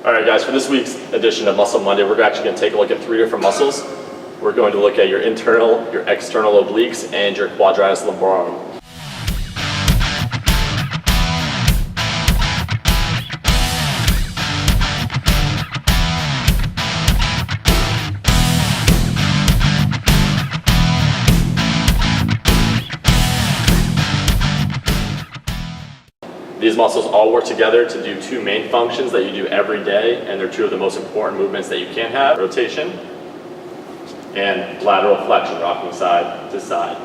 All right, guys, for this week's edition of Muscle Monday, we're actually going to take a look at 3 different muscles. We're going to look at your internal, your external obliques, and your quadratus lumborum. These muscles all work together to do 2 main functions that you do every day, and they're 2 of the most important movements that you can have: rotation and lateral flexion, rocking side to side.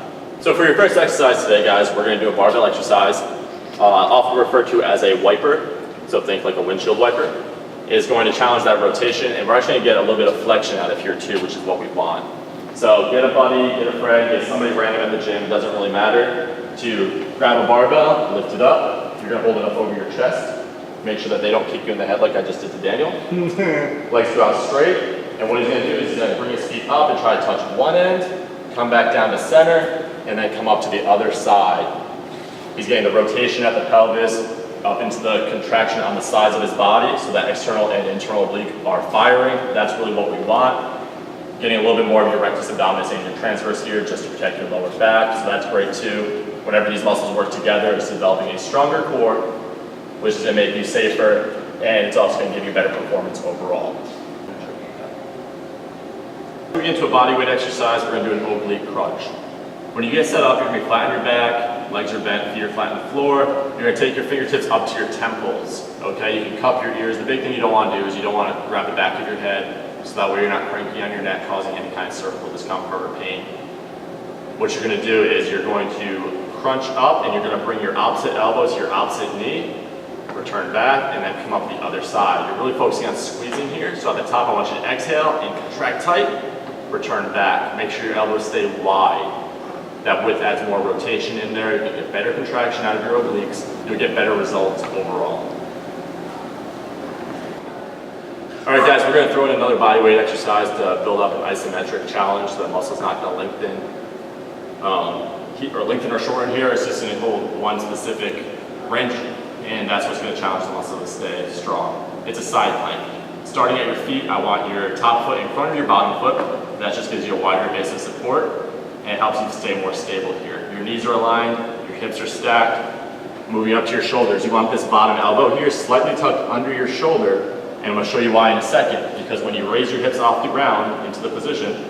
So for your first exercise today, guys, we're going to do a barbell exercise, often referred to as a wiper, so think like a windshield wiper. Is going to challenge that rotation, and we're actually going to get a little bit of flexion out of here too, which is what we want. So get a buddy, get a friend, get somebody random at the gym, doesn't really matter, to grab a barbell, lift it up. You're going to hold it up over your chest. Make sure that they don't kick you in the head like I just did to Daniel. Legs go out straight. And what he's going to do is he's going to bring his feet up and try to touch one end, come back down to center, and then come up to the other side. He's getting the rotation at the pelvis, up into the contraction on the sides of his body, so that external and internal oblique are firing. That's really what we want. Getting a little bit more of your rectus abdominis and your transverse here just to protect your lower back, so that's great too. Whenever these muscles work together, it's developing a stronger core, which is going to make you safer, and it's also going to give you better performance overall. Moving into a bodyweight exercise, we're going to do an oblique crunch. When you get set up, you're going to be flat on your back, legs are bent, feet are flat on the floor. You're going to take your fingertips up to your temples. Okay, you can cup your ears. The big thing you don't want to do is you don't want to grab the back of your head, so that way you're not cranky on your neck, causing any kind of cervical discomfort or pain. What you're going to do is you're going to crunch up, and you're going to bring your opposite elbow to your opposite knee, return back, and then come up the other side. You're really focusing on squeezing here. So at the top, I want you to exhale and contract tight, return back. Make sure your elbows stay wide. That width adds more rotation in there. You'll get better contraction out of your obliques. You'll get better results overall. All right, guys, we're going to throw in another bodyweight exercise to build up an isometric challenge so the muscle's not going to lengthen. Or lengthen or shorten here. It's just going to hold one specific range, and that's what's going to challenge the muscle to stay strong. It's a side plank. Starting at your feet, I want your top foot in front of your bottom foot. That just gives you a wider base of support, and it helps you to stay more stable here. Your knees are aligned, your hips are stacked. Moving up to your shoulders, you want this bottom elbow here slightly tucked under your shoulder, and I'm going to show you why in a second, because when you raise your hips off the ground into the position,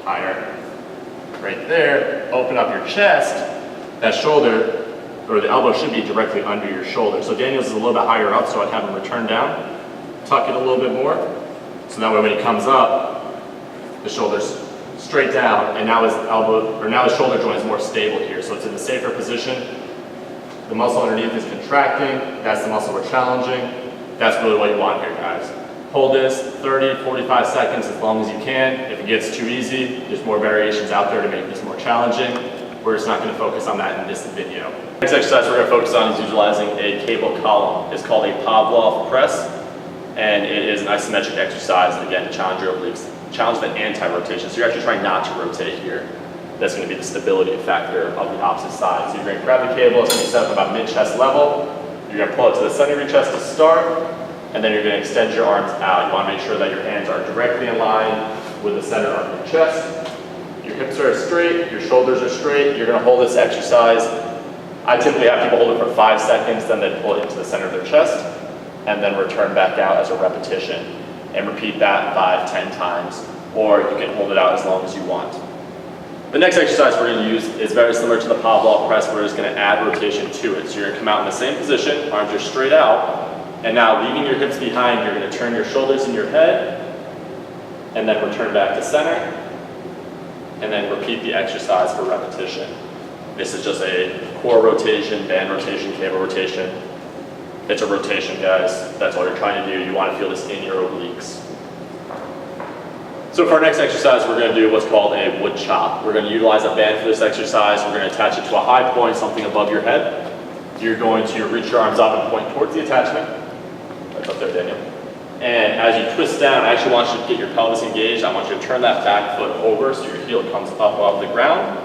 higher, right there, open up your chest, that shoulder, or the elbow should be directly under your shoulder. So Daniel's is a little bit higher up, so I'd have him return down, tuck it a little bit more, so that way when he comes up, the shoulder's straight down, and now his elbow, or now his shoulder joint is more stable here, so it's in a safer position. The muscle underneath is contracting, that's the muscle we're challenging. That's really what you want here, guys. Hold this 30, 45 seconds as long as you can. If it gets too easy, there's more variations out there to make this more challenging. We're just not going to focus on that in this video. Next exercise we're going to focus on is utilizing a cable column. It's called a Pallof press, and it is an isometric exercise, again, to challenge your obliques, challenge the anti-rotation. So you're actually trying not to rotate here. That's going to be the stability factor of the opposite side. So you're going to grab the cable, it's going to be set up about mid-chest level. You're going to pull it to the center of your chest to start, and then you're going to extend your arms out. You want to make sure that your hands are directly in line with the center of your chest. Your hips are straight, your shoulders are straight. You're going to hold this exercise. I typically have people hold it for 5 seconds, then they pull it into the center of their chest, and then return back out as a repetition. And repeat that 5, 10 times, or you can hold it out as long as you want. The next exercise we're going to use is very similar to the Pallof press. We're just going to add rotation to it. So you're going to come out in the same position, arms are straight out, and now leaving your hips behind, you're going to turn your shoulders in your head, and then return back to center, and then repeat the exercise for repetition. This is just a core rotation, band rotation, cable rotation. It's a rotation, guys. That's all you're trying to do. You want to feel this in your obliques. So for our next exercise, we're going to do what's called a wood chop. We're going to utilize a band for this exercise. We're going to attach it to a high point, something above your head. You're going to reach your arms up and point towards the attachment. Right up there, Daniel. And as you twist down, I actually want you to get your pelvis engaged. I want you to turn that back foot over so your heel comes up off the ground.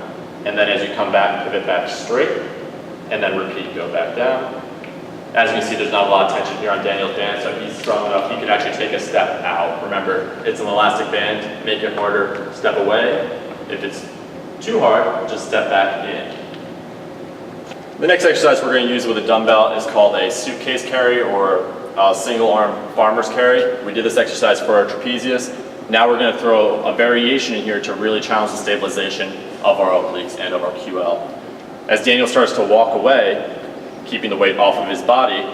And then as you come back, pivot back straight. And then repeat, go back down, As you can see, there's not a lot of tension here on Daniel's band, so he's strong enough, he could actually take a step out. Remember, it's an elastic band, make it harder, step away. If it's too hard, just step back in. The next exercise we're going to use with a dumbbell is called a suitcase carry or a single arm farmer's carry. We did this exercise for our trapezius. Now we're going to throw a variation in here to really challenge the stabilization of our obliques and of our QL. As Daniel starts to walk away, keeping the weight off of his body,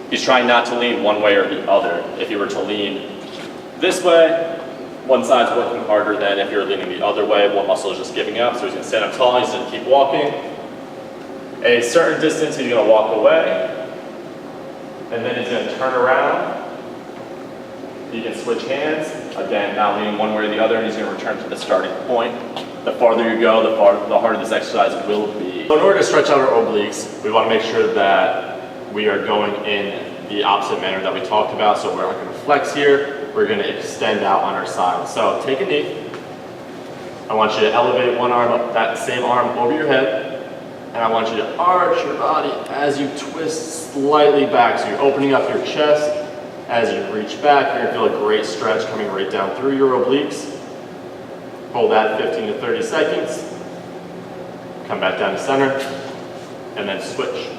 he's trying not to lean one way or the other. If he were to lean this way, one side's working harder than if you're leaning the other way, one muscle is just giving up. So he's going to stand up tall, he's going to keep walking. A certain distance, he's going to walk away, and then he's going to turn around. You can switch hands, again, not leaning one way or the other, and he's going to return to the starting point. The farther you go, the harder this exercise will be. So in order to stretch out our obliques, we want to make sure that we are going in the opposite manner that we talked about. So we're not going to flex here, we're going to extend out on our side. So take a knee. I want you to elevate one arm up, that same arm over your head. And I want you to arch your body as you twist slightly back. So you're opening up your chest. As you reach back, you're going to feel a great stretch coming right down through your obliques. Hold that 15 to 30 seconds. Come back down to center. And then switch.